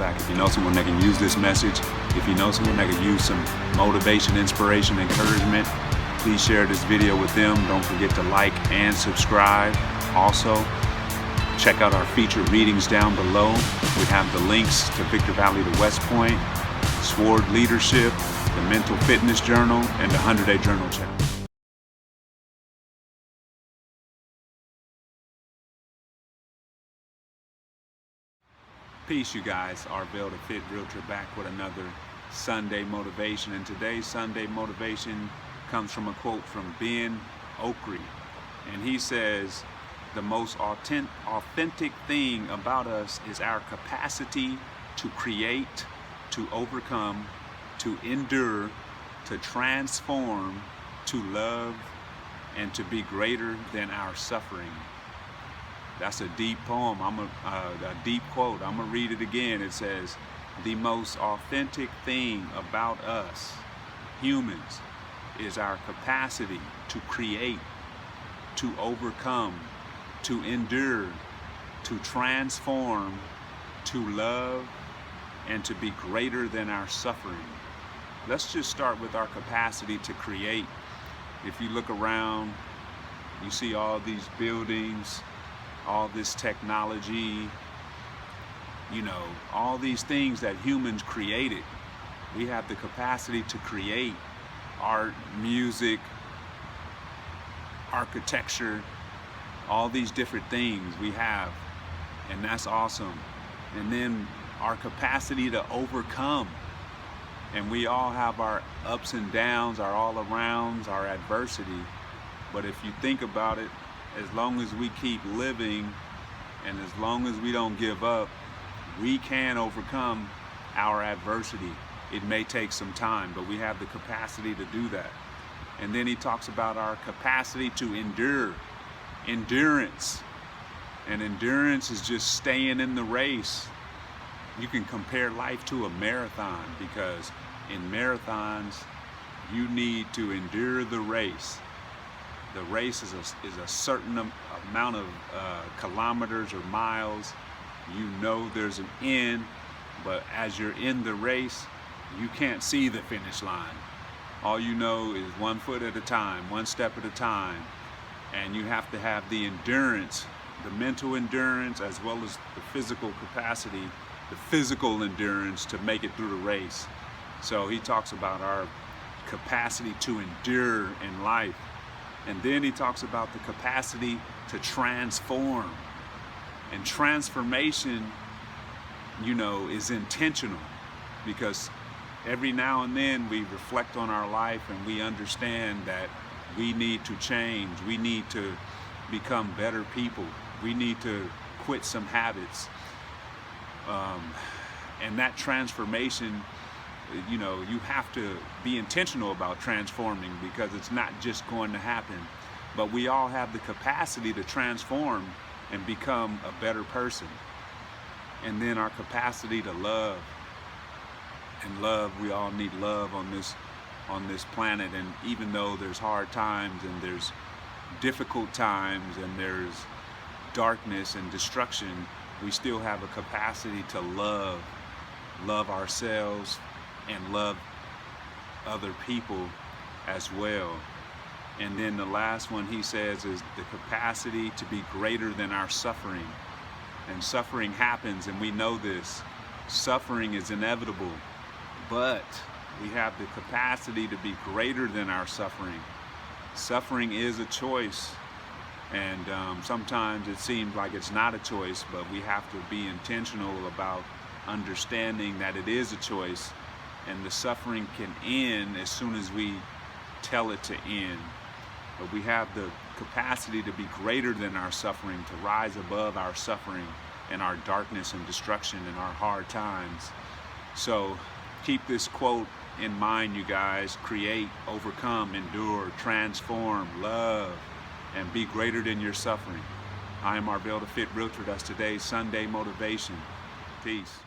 back. If you know someone that can use this message, if you know someone that can use some motivation, inspiration, encouragement, please share this video with them. Don't forget to like and subscribe. Also, check out our featured readings down below. We have the links to Victor Valley to West Point, Sword Leadership, the Mental Fitness Journal, and the 100-Day Journal Challenge. Peace, you guys. Arvell, the FitRealtor, back with another Sunday motivation. And today's Sunday motivation comes from a quote from Okri. And he says, the most authentic thing about us is our capacity to create, to overcome, to endure, to transform, to love, and to be greater than our suffering. That's a deep poem. A deep quote. I'm gonna read it again. It says, the most authentic thing about us, humans, is our capacity to create, to overcome, to endure, to transform, to love, and to be greater than our suffering. Let's just start with our capacity to create. If you look around, you see all these buildings, all this technology, all these things that humans created. We have the capacity to create art, music, architecture, all these different things we have, and that's awesome. And then our capacity to overcome. And we all have our ups and downs, our all-arounds, our adversity. But if you think about it, as long as we keep living and as long as we don't give up, we can overcome our adversity. It may take some time, but we have the capacity to do that. And then he talks about our capacity to endure. Endurance. And endurance is just staying in the race. You can compare life to a marathon, because in marathons, you need to endure the race. The race is a certain amount of kilometers or miles. You know there's an end, but as you're in the race, you can't see the finish line. All you know is 1 foot at a time, 1 step at a time. And you have to have the endurance, the mental endurance, as well as the physical capacity, the physical endurance to make it through the race. So he talks about our capacity to endure in life. And then he talks about the capacity to transform. And transformation, is intentional, because every now and then we reflect on our life and we understand that we need to change. We need to become better people. We need to quit some habits. And that transformation, you have to be intentional about transforming, because it's not just going to happen. But we all have the capacity to transform and become a better person. And then our capacity to love. And love, we all need love on this planet. And even though there's hard times and there's difficult times and there's darkness and destruction, we still have a capacity to love ourselves and love other people as well. And then the last one he says is the capacity to be greater than our suffering. And suffering happens, and we know this. Suffering is inevitable, but we have the capacity to be greater than our suffering. Suffering is a choice, and sometimes it seems like it's not a choice, but we have to be intentional about understanding that it is a choice. And the suffering can end as soon as we tell it to end. But we have the capacity to be greater than our suffering, to rise above our suffering and our darkness and destruction and our hard times. So keep this quote in mind, you guys. Create, overcome, endure, transform, love, and be greater than your suffering. I am Arvell, the FitRealtor. That's today's Sunday motivation. Peace.